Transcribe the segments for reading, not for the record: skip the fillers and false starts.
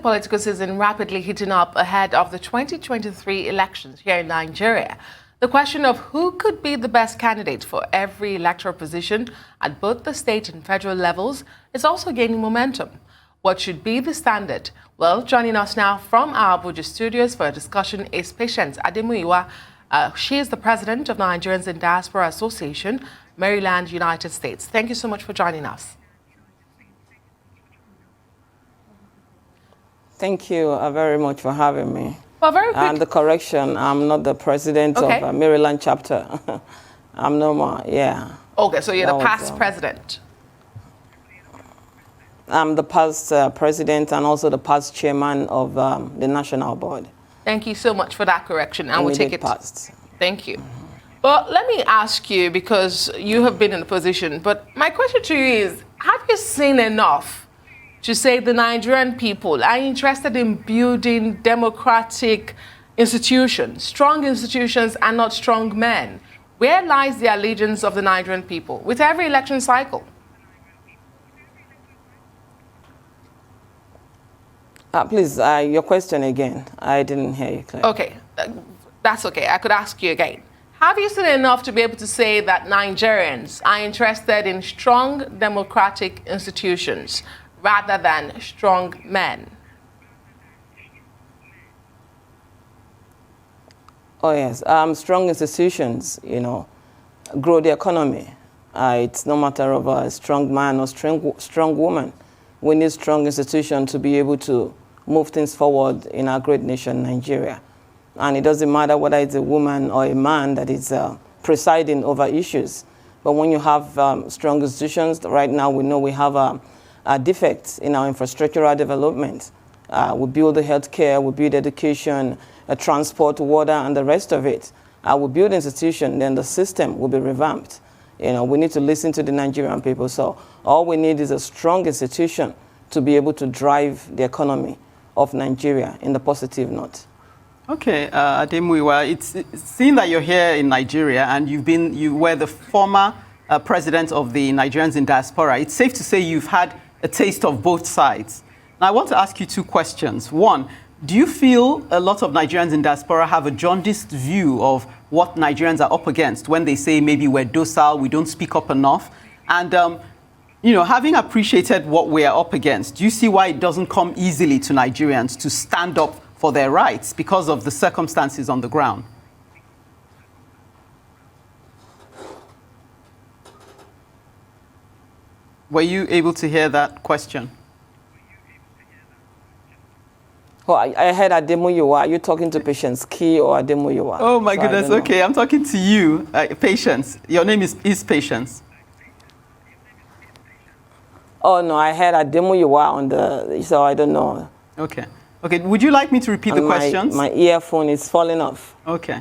political season rapidly heating up ahead of the 2023 elections here in Nigeria, the question of who could be the best candidate for every electoral position at both the state and federal levels is also gaining momentum. What should be the standard? Well, joining us now from our Abuja studios for a discussion is Patience Ademuyiwa. She is the president of Nigerians in Diaspora Association, Maryland, United States. Thank you so much for joining us. Thank you very much for having me. Well, very quick. And the correction, I'm not the president of Maryland chapter. I'm no more, yeah. Okay, so you're the past president. I'm the past president and also the past chairman of the national board. Thank you so much for that correction. And we'll take it. Past. Thank you. Well, let me ask you, because you have been in the position, but my question to you is, have you seen enough to say the Nigerian people are interested in building democratic institutions, strong institutions and not strong men? Where lies the allegiance of the Nigerian people with every election cycle? Please, your question again. I didn't hear you clearly. Okay, that's okay. I could ask you again. Have you seen enough to be able to say that Nigerians are interested in strong democratic institutions rather than strong men? Oh, yes. Strong institutions, grow the economy. It's no matter of a strong man or strong woman. We need strong institutions to be able to move things forward in our great nation, Nigeria. And it doesn't matter whether it's a woman or a man that is presiding over issues. But when you have strong institutions, right now we know we have defects in our infrastructural development. We build the healthcare, we build education, transport, water, and the rest of it. We build institution, then the system will be revamped. We need to listen to the Nigerian people. So all we need is a strong institution to be able to drive the economy of Nigeria in the positive note. Okay, Ademuyiwa, it's seen that you're here in Nigeria and you were the former president of the Nigerians in Diaspora. It's safe to say you've had a taste of both sides. Now, I want to ask you two questions. One, do you feel a lot of Nigerians in Diaspora have a jaundiced view of what Nigerians are up against when they say maybe we're docile, we don't speak up enough? And, having appreciated what we are up against, do you see why it doesn't come easily to Nigerians to stand up for their rights because of the circumstances on the ground? Were you able to hear that question? Oh, I heard Ademuyiwa. Are you talking to Patience Key or Ademuyiwa? Oh, my goodness. Okay, I'm talking to you, Patience. Your name is Patience. Oh, no, I heard Ademuyiwa so I don't know. Okay. Okay, would you like me to repeat the questions? My earphone is falling off. Okay.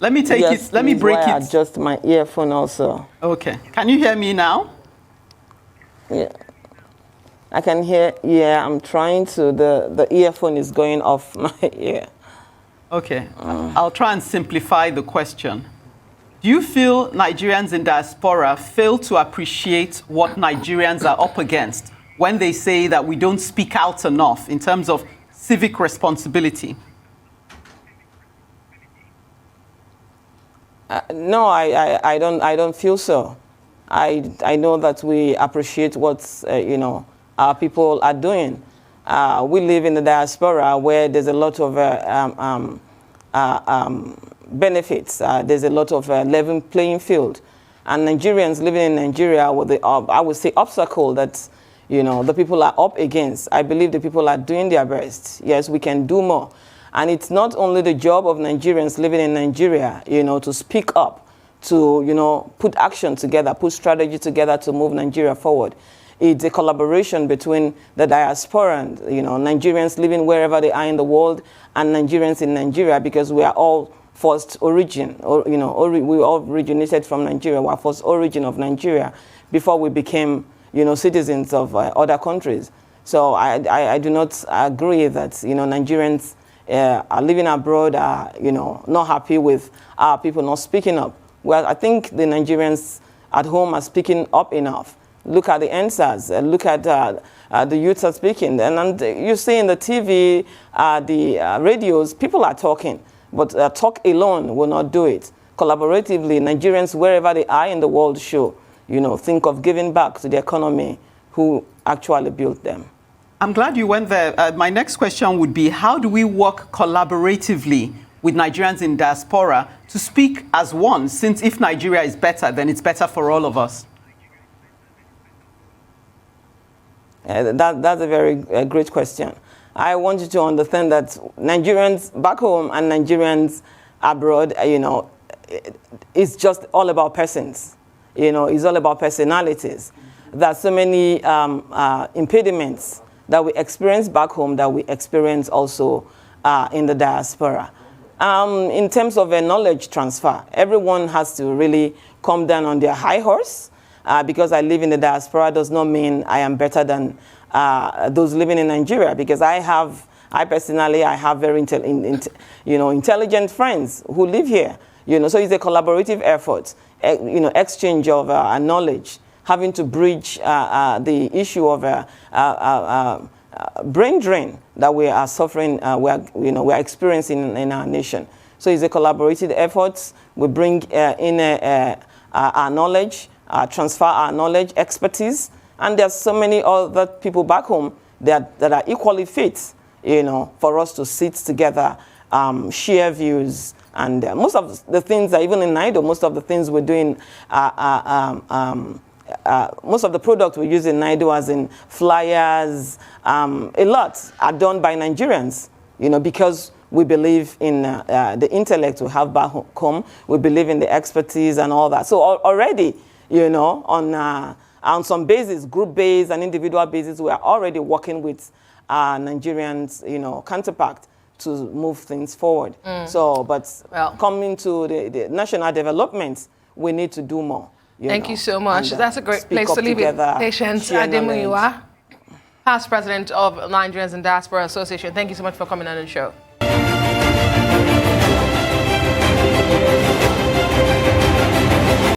Let me take it. Let me break it. Adjust my earphone also. Okay. Can you hear me now? Yeah. I can hear. Yeah, I'm trying to. The earphone is going off my ear. Okay. I'll try and simplify the question. Do you feel Nigerians in diaspora fail to appreciate what Nigerians are up against when they say that we don't speak out enough in terms of civic responsibility? No, I don't feel so. I know that we appreciate what our people are doing. We live in the diaspora where there's a lot of benefits. There's a lot of level playing field, and Nigerians living in Nigeria with the I would say obstacle that the people are up against. I believe the people are doing their best. Yes, we can do more. And it's not only the job of Nigerians living in Nigeria, to speak up, to, put action together, put strategy together to move Nigeria forward. It's a collaboration between the diaspora and, Nigerians living wherever they are in the world and Nigerians in Nigeria, because we are all first origin, or, we all originated from Nigeria. We're first origin of Nigeria before we became citizens of other countries. So I do not agree that, Nigerians are living abroad are, not happy with our people not speaking up. Well, I think the Nigerians at home are speaking up enough. look at the answers, look at the youths are speaking. And you see in the TV, the radios, people are talking, but talk alone will not do it. Collaboratively, Nigerians, wherever they are in the world, show, think of giving back to the economy who actually built them. I'm glad you went there. My next question would be, how do we work collaboratively with Nigerians in diaspora to speak as one, since if Nigeria is better, then it's better for all of us? That's a very great question. I want you to understand that Nigerians back home and Nigerians abroad, it's just all about persons. It's all about personalities. There's so many impediments that we experience back home that we experience also in the diaspora. In terms of a knowledge transfer, everyone has to really come down on their high horse. Because I live in the diaspora does not mean I am better than those living in Nigeria. Because I personally have very intelligent friends who live here. So it's a collaborative effort. Exchange of knowledge, having to bridge the issue of brain drain that we are suffering, we are experiencing in our nation. So it's a collaborative effort. We bring in our knowledge, transfer our knowledge, expertise, and there's so many other people back home that are equally fit, for us to sit together, share views, and most of the things that even in NIDO, most of the things we're doing, most of the products we use in NIDO, as in flyers, a lot are done by Nigerians, because we believe in the intellect we have back home, we believe in the expertise and all that. So already, on some basis, group basis and individual basis, we are already working with Nigerians, counterpart to move things forward. Coming to the national development, we need to do more. Thank you so much. That's a great place to leave it. Patience Ademuyiwa, past president of Nigerians in Diaspora Association. Thank you so much for coming on the show.